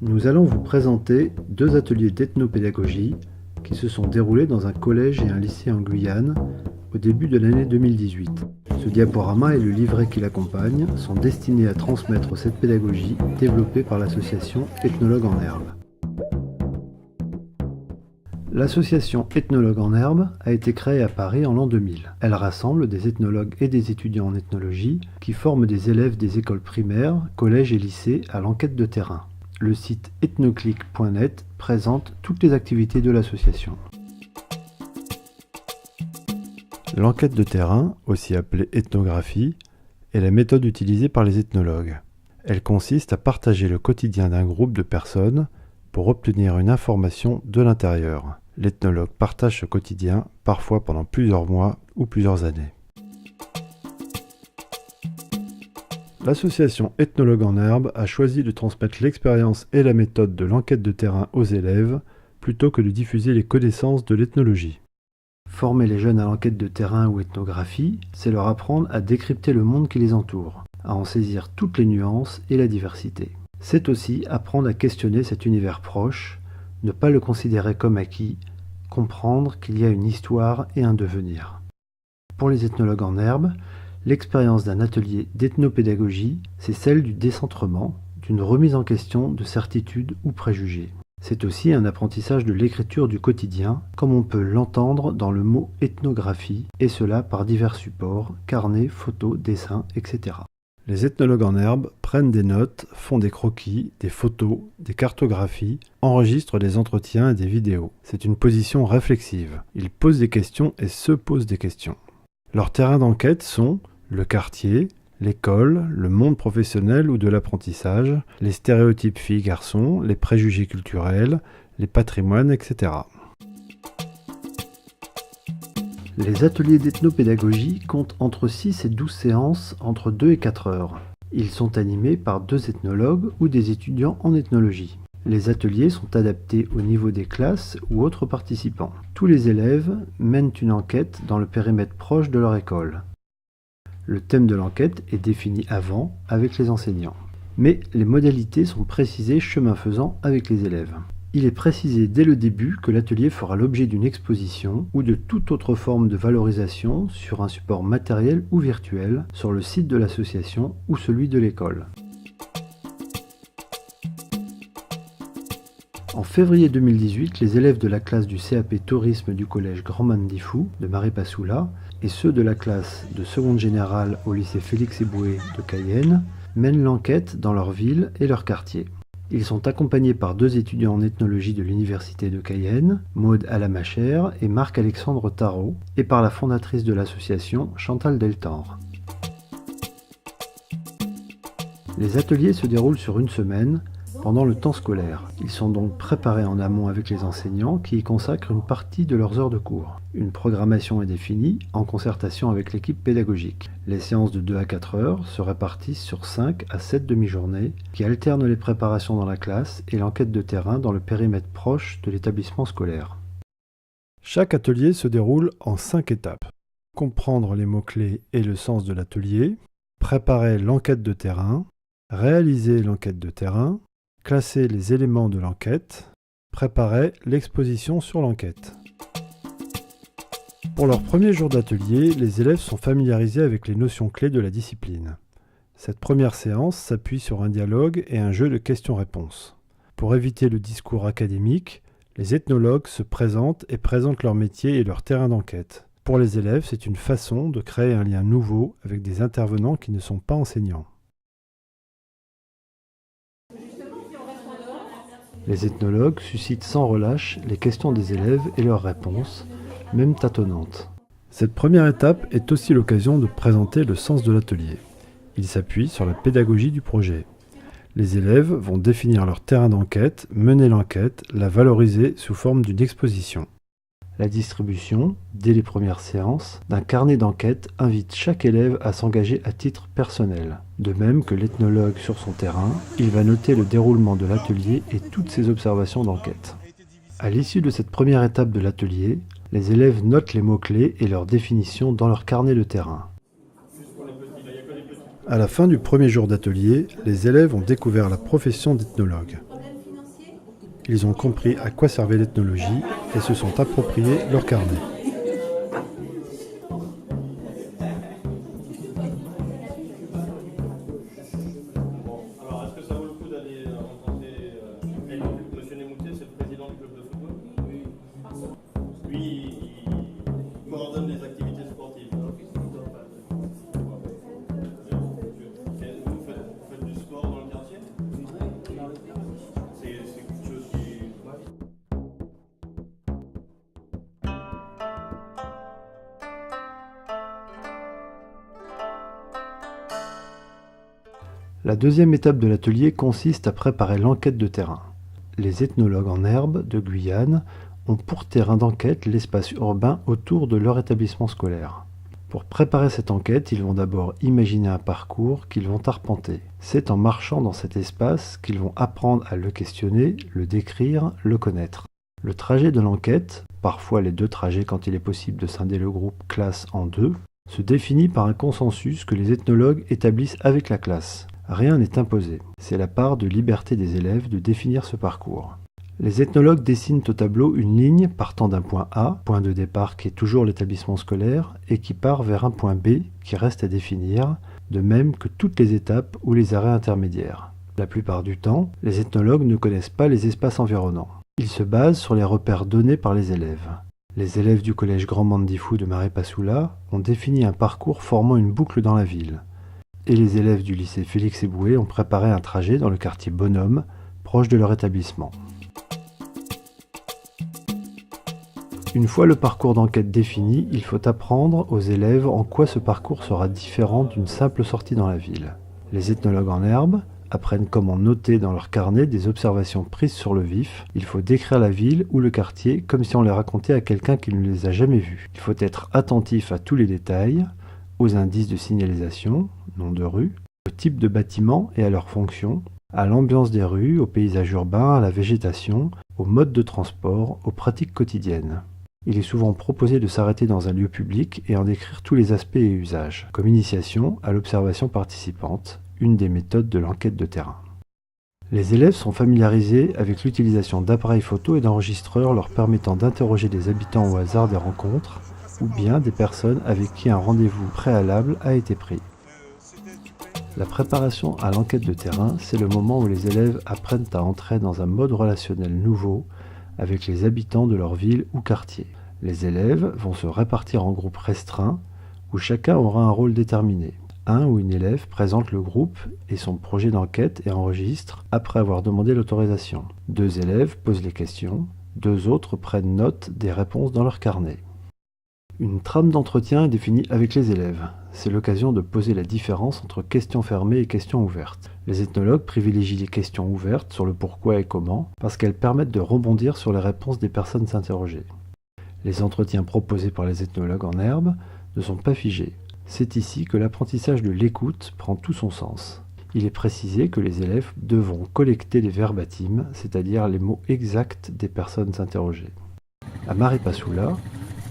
Nous allons vous présenter deux ateliers d'ethnopédagogie qui se sont déroulés dans un collège et un lycée en Guyane au début de l'année 2018. Ce diaporama et le livret qui l'accompagne sont destinés à transmettre cette pédagogie développée par l'association Ethnologues en Herbe. L'association Ethnologues en Herbe a été créée à Paris en l'an 2000. Elle rassemble des ethnologues et des étudiants en ethnologie qui forment des élèves des écoles primaires, collèges et lycées à l'enquête de terrain. Le site ethnoclick.net présente toutes les activités de l'association. L'enquête de terrain, aussi appelée ethnographie, est la méthode utilisée par les ethnologues. Elle consiste à partager le quotidien d'un groupe de personnes pour obtenir une information de l'intérieur. L'ethnologue partage ce quotidien, parfois pendant plusieurs mois ou plusieurs années. L'association Ethnologues en Herbe a choisi de transmettre l'expérience et la méthode de l'enquête de terrain aux élèves, plutôt que de diffuser les connaissances de l'ethnologie. Former les jeunes à l'enquête de terrain ou ethnographie, c'est leur apprendre à décrypter le monde qui les entoure, à en saisir toutes les nuances et la diversité. C'est aussi apprendre à questionner cet univers proche, ne pas le considérer comme acquis, comprendre qu'il y a une histoire et un devenir. Pour les ethnologues en herbe, l'expérience d'un atelier d'ethnopédagogie, c'est celle du décentrement, d'une remise en question de certitudes ou préjugés. C'est aussi un apprentissage de l'écriture du quotidien, comme on peut l'entendre dans le mot ethnographie, et cela par divers supports, carnets, photos, dessins, etc. Les ethnologues en herbe prennent des notes, font des croquis, des photos, des cartographies, enregistrent des entretiens et des vidéos. C'est une position réflexive. Ils posent des questions et se posent des questions. Leurs terrains d'enquête sont le quartier, l'école, le monde professionnel ou de l'apprentissage, les stéréotypes filles-garçons, les préjugés culturels, les patrimoines, etc. Les ateliers d'ethnopédagogie comptent entre 6 et 12 séances entre 2 et 4 heures. Ils sont animés par 2 ethnologues ou des étudiants en ethnologie. Les ateliers sont adaptés au niveau des classes ou autres participants. Tous les élèves mènent une enquête dans le périmètre proche de leur école. Le thème de l'enquête est défini avant avec les enseignants. Mais les modalités sont précisées chemin faisant avec les élèves. Il est précisé dès le début que l'atelier fera l'objet d'une exposition ou de toute autre forme de valorisation sur un support matériel ou virtuel sur le site de l'association ou celui de l'école. En février 2018, les élèves de la classe du CAP Tourisme du collège Grand Mandifou de Maripasoula et ceux de la classe de seconde générale au lycée Félix Eboué de Cayenne mènent l'enquête dans leur ville et leur quartier. Ils sont accompagnés par 2 étudiants en ethnologie de l'université de Cayenne, Maud Alamacher et Marc-Alexandre Tarot, et par la fondatrice de l'association, Chantal Deltendre. Les ateliers se déroulent sur une semaine, pendant le temps scolaire. Ils sont donc préparés en amont avec les enseignants qui y consacrent une partie de leurs heures de cours. Une programmation est définie en concertation avec l'équipe pédagogique. Les séances de 2 à 4 heures se répartissent sur 5 à 7 demi-journées qui alternent les préparations dans la classe et l'enquête de terrain dans le périmètre proche de l'établissement scolaire. Chaque atelier se déroule en 5 étapes. Comprendre les mots-clés et le sens de l'atelier, préparer l'enquête de terrain, réaliser l'enquête de terrain, classer les éléments de l'enquête, préparer l'exposition sur l'enquête. Pour leur premier jour d'atelier, les élèves sont familiarisés avec les notions clés de la discipline. Cette première séance s'appuie sur un dialogue et un jeu de questions-réponses. Pour éviter le discours académique, les ethnologues se présentent et présentent leur métier et leur terrain d'enquête. Pour les élèves, c'est une façon de créer un lien nouveau avec des intervenants qui ne sont pas enseignants. Les ethnologues suscitent sans relâche les questions des élèves et leurs réponses, même tâtonnantes. Cette première étape est aussi l'occasion de présenter le sens de l'atelier. Il s'appuie sur la pédagogie du projet. Les élèves vont définir leur terrain d'enquête, mener l'enquête, la valoriser sous forme d'une exposition. La distribution, dès les premières séances, d'un carnet d'enquête invite chaque élève à s'engager à titre personnel. De même que l'ethnologue sur son terrain, il va noter le déroulement de l'atelier et toutes ses observations d'enquête. À l'issue de cette première étape de l'atelier, les élèves notent les mots-clés et leurs définitions dans leur carnet de terrain. À la fin du premier jour d'atelier, les élèves ont découvert la profession d'ethnologue. Ils ont compris à quoi servait l'ethnologie et se sont appropriés leur carnet. Alors, est-ce que ça vaut le coup d'aller rencontrer Monsieur Némouté, c'est le président du club de football? Oui. Lui, il coordonne les activités sportives. Vous faites du sport dans le quartier? C'est quelque chose qui... La deuxième étape de l'atelier consiste à préparer l'enquête de terrain. Les ethnologues en herbe de Guyane ont pour terrain d'enquête l'espace urbain autour de leur établissement scolaire. Pour préparer cette enquête, ils vont d'abord imaginer un parcours qu'ils vont arpenter. C'est en marchant dans cet espace qu'ils vont apprendre à le questionner, le décrire, le connaître. Le trajet de l'enquête, parfois les deux trajets quand il est possible de scinder le groupe classe en deux, se définit par un consensus que les ethnologues établissent avec la classe. Rien n'est imposé. C'est la part de liberté des élèves de définir ce parcours. Les ethnologues dessinent au tableau une ligne partant d'un point A, point de départ qui est toujours l'établissement scolaire, et qui part vers un point B qui reste à définir, de même que toutes les étapes ou les arrêts intermédiaires. La plupart du temps, les ethnologues ne connaissent pas les espaces environnants. Ils se basent sur les repères donnés par les élèves. Les élèves du collège Grand Mandifou de Maripasoula ont défini un parcours formant une boucle dans la ville. Et les élèves du lycée Félix Eboué ont préparé un trajet dans le quartier Bonhomme, proche de leur établissement. Une fois le parcours d'enquête défini, il faut apprendre aux élèves en quoi ce parcours sera différent d'une simple sortie dans la ville. Les ethnologues en herbe apprennent comment noter dans leur carnet des observations prises sur le vif. Il faut décrire la ville ou le quartier comme si on les racontait à quelqu'un qui ne les a jamais vus. Il faut être attentif à tous les détails, aux indices de signalisation, nom de rue, au type de bâtiment et à leur fonction, à l'ambiance des rues, au paysage urbain, à la végétation, au mode de transport, aux pratiques quotidiennes. Il est souvent proposé de s'arrêter dans un lieu public et en décrire tous les aspects et usages, comme initiation à l'observation participante, une des méthodes de l'enquête de terrain. Les élèves sont familiarisés avec l'utilisation d'appareils photo et d'enregistreurs leur permettant d'interroger des habitants au hasard des rencontres, ou bien des personnes avec qui un rendez-vous préalable a été pris. La préparation à l'enquête de terrain, c'est le moment où les élèves apprennent à entrer dans un mode relationnel nouveau avec les habitants de leur ville ou quartier. Les élèves vont se répartir en groupes restreints où chacun aura un rôle déterminé. Un ou une élève présente le groupe et son projet d'enquête et enregistre après avoir demandé l'autorisation. 2 élèves posent les questions, 2 autres prennent note des réponses dans leur carnet. Une trame d'entretien est définie avec les élèves. C'est l'occasion de poser la différence entre questions fermées et questions ouvertes. Les ethnologues privilégient les questions ouvertes sur le pourquoi et comment parce qu'elles permettent de rebondir sur les réponses des personnes interrogées. Les entretiens proposés par les ethnologues en herbe ne sont pas figés. C'est ici que l'apprentissage de l'écoute prend tout son sens. Il est précisé que les élèves devront collecter les verbatims, c'est-à-dire les mots exacts des personnes interrogées. À Maripasoula,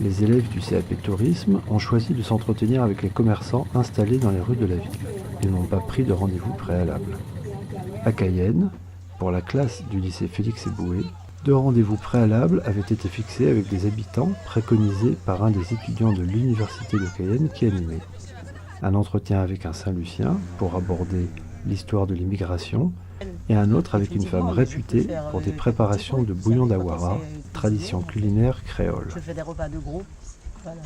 les élèves du CAP Tourisme ont choisi de s'entretenir avec les commerçants installés dans les rues de la ville. Ils n'ont pas pris de rendez-vous préalable. À Cayenne, pour la classe du lycée Félix Eboué, 2 rendez-vous préalables avaient été fixés avec des habitants préconisés par un des étudiants de l'université de Cayenne qui animait. Un entretien avec un Saint-Lucien pour aborder l'histoire de l'immigration et un autre avec une femme réputée pour des préparations de bouillon d'awara, tradition culinaire créole. Je fais des repas de groupe, voilà.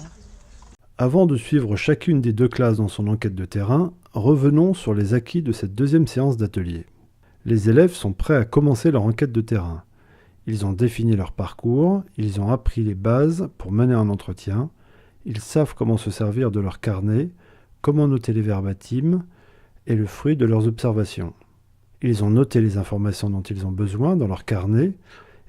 Avant de suivre chacune des 2 classes dans son enquête de terrain, revenons sur les acquis de cette deuxième séance d'atelier. Les élèves sont prêts à commencer leur enquête de terrain. Ils ont défini leur parcours, ils ont appris les bases pour mener un entretien, ils savent comment se servir de leur carnet, comment noter les verbatims et le fruit de leurs observations. Ils ont noté les informations dont ils ont besoin dans leur carnet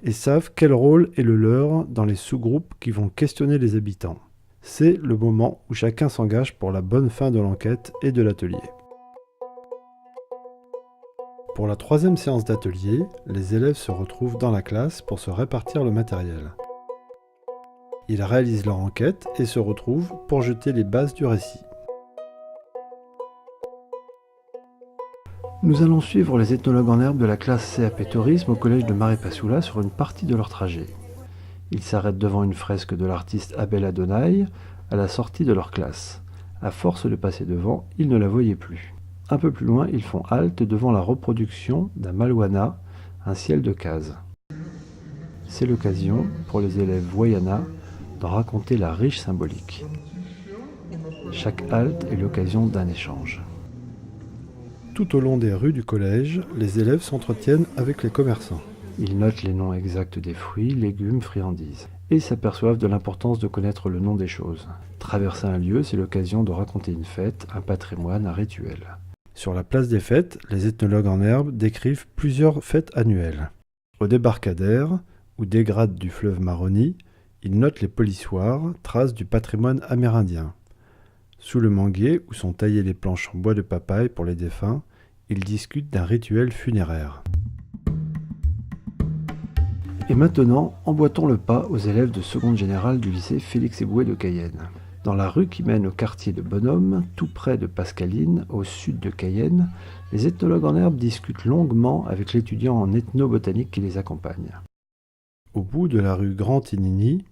et savent quel rôle est le leur dans les sous-groupes qui vont questionner les habitants. C'est le moment où chacun s'engage pour la bonne fin de l'enquête et de l'atelier. Pour la 3e séance d'atelier, les élèves se retrouvent dans la classe pour se répartir le matériel. Ils réalisent leur enquête et se retrouvent pour jeter les bases du récit. Nous allons suivre les ethnologues en herbe de la classe CAP Tourisme au collège de Maripasoula sur une partie de leur trajet. Ils s'arrêtent devant une fresque de l'artiste Abel Adonai à la sortie de leur classe. À force de passer devant, ils ne la voyaient plus. Un peu plus loin, ils font halte devant la reproduction d'un Malouana, un ciel de case. C'est l'occasion, pour les élèves Voyana, d'en raconter la riche symbolique. Chaque halte est l'occasion d'un échange. Tout au long des rues du collège, les élèves s'entretiennent avec les commerçants. Ils notent les noms exacts des fruits, légumes, friandises, et s'aperçoivent de l'importance de connaître le nom des choses. Traverser un lieu, c'est l'occasion de raconter une fête, un patrimoine, un rituel. Sur la place des fêtes, les ethnologues en herbe décrivent plusieurs fêtes annuelles. Au débarcadère, ou dégrade du fleuve Maroni, ils notent les polissoirs, traces du patrimoine amérindien. Sous le manguier, où sont taillées les planches en bois de papaye pour les défunts, ils discutent d'un rituel funéraire. Et maintenant, emboîtons le pas aux élèves de seconde générale du lycée Félix Éboué de Cayenne. Dans la rue qui mène au quartier de Bonhomme, tout près de Pascaline, au sud de Cayenne, les ethnologues en herbe discutent longuement avec l'étudiant en ethnobotanique qui les accompagne. Au bout de la rue Grand Tinini,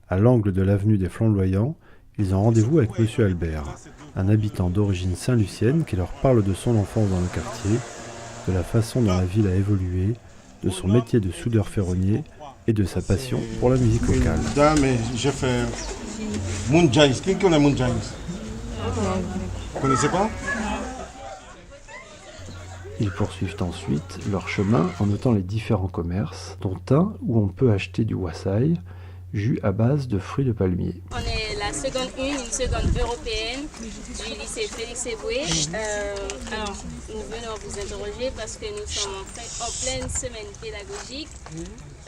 à l'angle de l'avenue des Flamboyants, ils ont rendez-vous avec Monsieur Albert, un habitant d'origine saint-lucienne qui leur parle de son enfance dans le quartier, de la façon dont la ville a évolué, de son métier de soudeur ferronnier et de sa passion pour la musique locale. Dame, j'ai fait Moon Giants. Qui connaît Moon Giants? Vous connaissez pas? Ils poursuivent ensuite leur chemin en notant les différents commerces, dont un où on peut acheter du wassaï, jus à base de fruits de palmier. On est la seconde une seconde européenne du lycée Félix Éboué. Alors, nous venons vous interroger parce que nous sommes en pleine semaine pédagogique.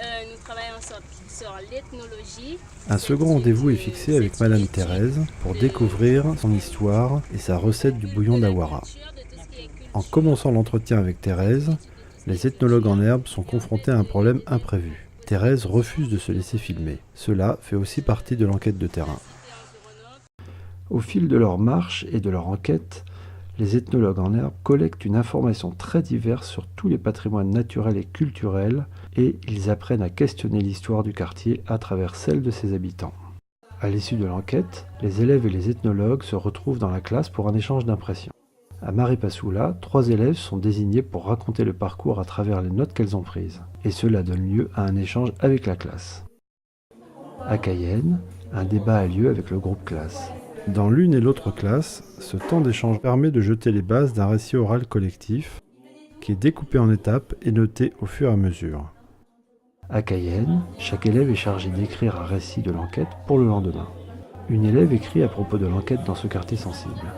Nous travaillons sur l'ethnologie. Un second rendez-vous est fixé avec Madame Thérèse pour découvrir son histoire et sa recette du bouillon d'Awara. En commençant l'entretien avec Thérèse, les ethnologues en herbe sont confrontés à un problème imprévu. Thérèse refuse de se laisser filmer. Cela fait aussi partie de l'enquête de terrain. Au fil de leur marche et de leur enquête, les ethnologues en herbe collectent une information très diverse sur tous les patrimoines naturels et culturels et ils apprennent à questionner l'histoire du quartier à travers celle de ses habitants. À l'issue de l'enquête, les élèves et les ethnologues se retrouvent dans la classe pour un échange d'impressions. À Maripasoula, 3 élèves sont désignés pour raconter le parcours à travers les notes qu'elles ont prises. Et cela donne lieu à un échange avec la classe. À Cayenne, un débat a lieu avec le groupe classe. Dans l'une et l'autre classe, ce temps d'échange permet de jeter les bases d'un récit oral collectif qui est découpé en étapes et noté au fur et à mesure. À Cayenne, chaque élève est chargé d'écrire un récit de l'enquête pour le lendemain. Une élève écrit à propos de l'enquête dans ce quartier sensible.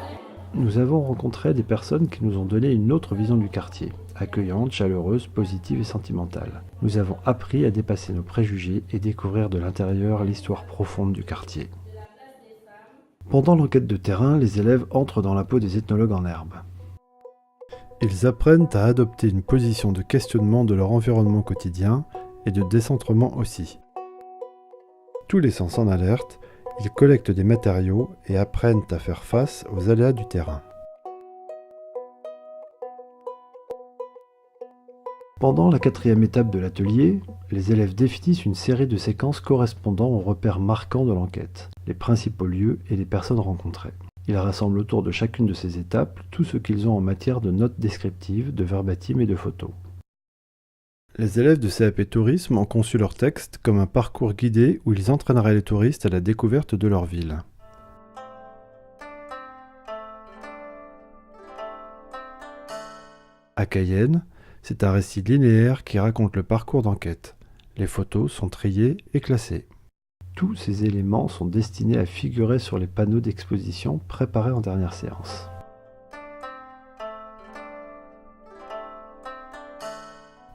Nous avons rencontré des personnes qui nous ont donné une autre vision du quartier, accueillante, chaleureuse, positive et sentimentale. Nous avons appris à dépasser nos préjugés et découvrir de l'intérieur l'histoire profonde du quartier. Pendant l'enquête de terrain, les élèves entrent dans la peau des ethnologues en herbe. Ils apprennent à adopter une position de questionnement de leur environnement quotidien et de décentrement aussi. Tous les sens en alerte, ils collectent des matériaux et apprennent à faire face aux aléas du terrain. Pendant la 4e étape de l'atelier, les élèves définissent une série de séquences correspondant aux repères marquants de l'enquête, les principaux lieux et les personnes rencontrées. Ils rassemblent autour de chacune de ces étapes tout ce qu'ils ont en matière de notes descriptives, de verbatim et de photos. Les élèves de CAP Tourisme ont conçu leur texte comme un parcours guidé où ils entraîneraient les touristes à la découverte de leur ville. À Cayenne, c'est un récit linéaire qui raconte le parcours d'enquête. Les photos sont triées et classées. Tous ces éléments sont destinés à figurer sur les panneaux d'exposition préparés en dernière séance.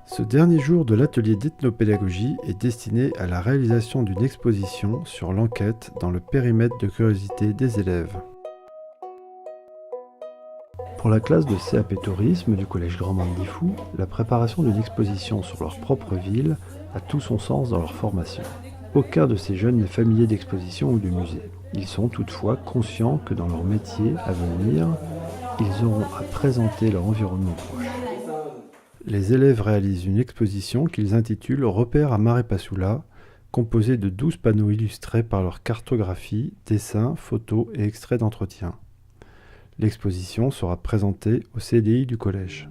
Ce dernier jour de l'atelier d'ethnopédagogie est destiné à la réalisation d'une exposition sur l'enquête dans le périmètre de curiosité des élèves. Pour la classe de CAP Tourisme du collège Grand Mandifou, la préparation d'une exposition sur leur propre ville a tout son sens dans leur formation. Aucun de ces jeunes n'est familier d'exposition ou de musée. Ils sont toutefois conscients que dans leur métier à venir, ils auront à présenter leur environnement proche. Les élèves réalisent une exposition qu'ils intitulent « Repères à Marepasoula », composée de 12 panneaux illustrés par leur cartographie, dessins, photos et extraits d'entretien. L'exposition sera présentée au CDI du collège.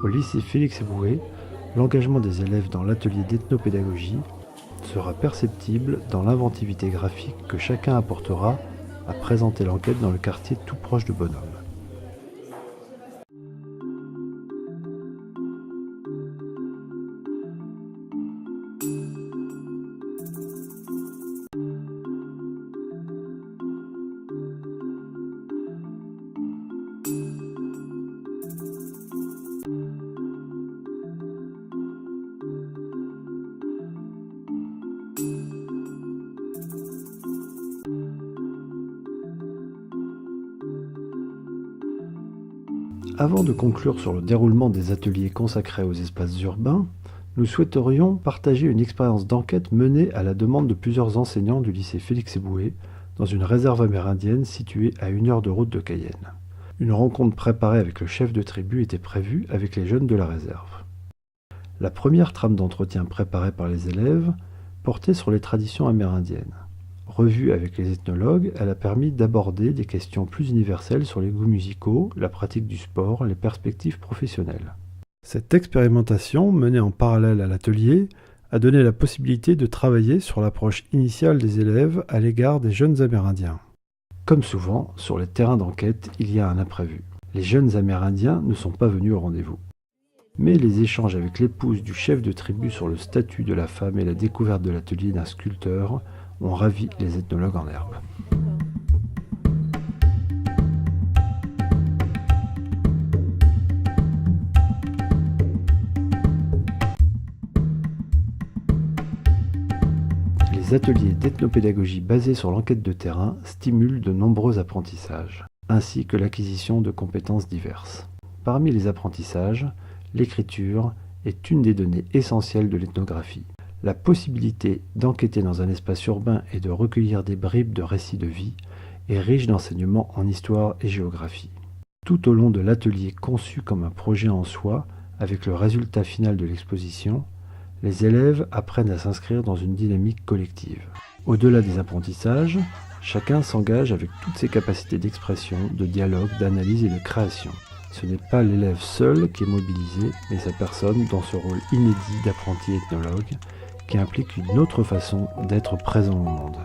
Au lycée Félix Eboué, l'engagement des élèves dans l'atelier d'ethnopédagogie sera perceptible dans l'inventivité graphique que chacun apportera à présenter l'enquête dans le quartier tout proche de Bonhomme. Avant de conclure sur le déroulement des ateliers consacrés aux espaces urbains, nous souhaiterions partager une expérience d'enquête menée à la demande de plusieurs enseignants du lycée Félix Eboué dans une réserve amérindienne située à 1 heure de route de Cayenne. Une rencontre préparée avec le chef de tribu était prévue avec les jeunes de la réserve. La première trame d'entretien préparée par les élèves portait sur les traditions amérindiennes. Revue avec les ethnologues, elle a permis d'aborder des questions plus universelles sur les goûts musicaux, la pratique du sport, les perspectives professionnelles. Cette expérimentation, menée en parallèle à l'atelier, a donné la possibilité de travailler sur l'approche initiale des élèves à l'égard des jeunes Amérindiens. Comme souvent, sur les terrains d'enquête, il y a un imprévu. Les jeunes Amérindiens ne sont pas venus au rendez-vous. Mais les échanges avec l'épouse du chef de tribu sur le statut de la femme et la découverte de l'atelier d'un sculpteur ont ravi les ethnologues en herbe. Les ateliers d'ethnopédagogie basés sur l'enquête de terrain stimulent de nombreux apprentissages, ainsi que l'acquisition de compétences diverses. Parmi les apprentissages, l'écriture est une des données essentielles de l'ethnographie. La possibilité d'enquêter dans un espace urbain et de recueillir des bribes de récits de vie est riche d'enseignements en histoire et géographie. Tout au long de l'atelier conçu comme un projet en soi, avec le résultat final de l'exposition, les élèves apprennent à s'inscrire dans une dynamique collective. Au-delà des apprentissages, chacun s'engage avec toutes ses capacités d'expression, de dialogue, d'analyse et de création. Ce n'est pas l'élève seul qui est mobilisé, mais sa personne dans ce rôle inédit d'apprenti ethnologue, qui implique une autre façon d'être présent au monde.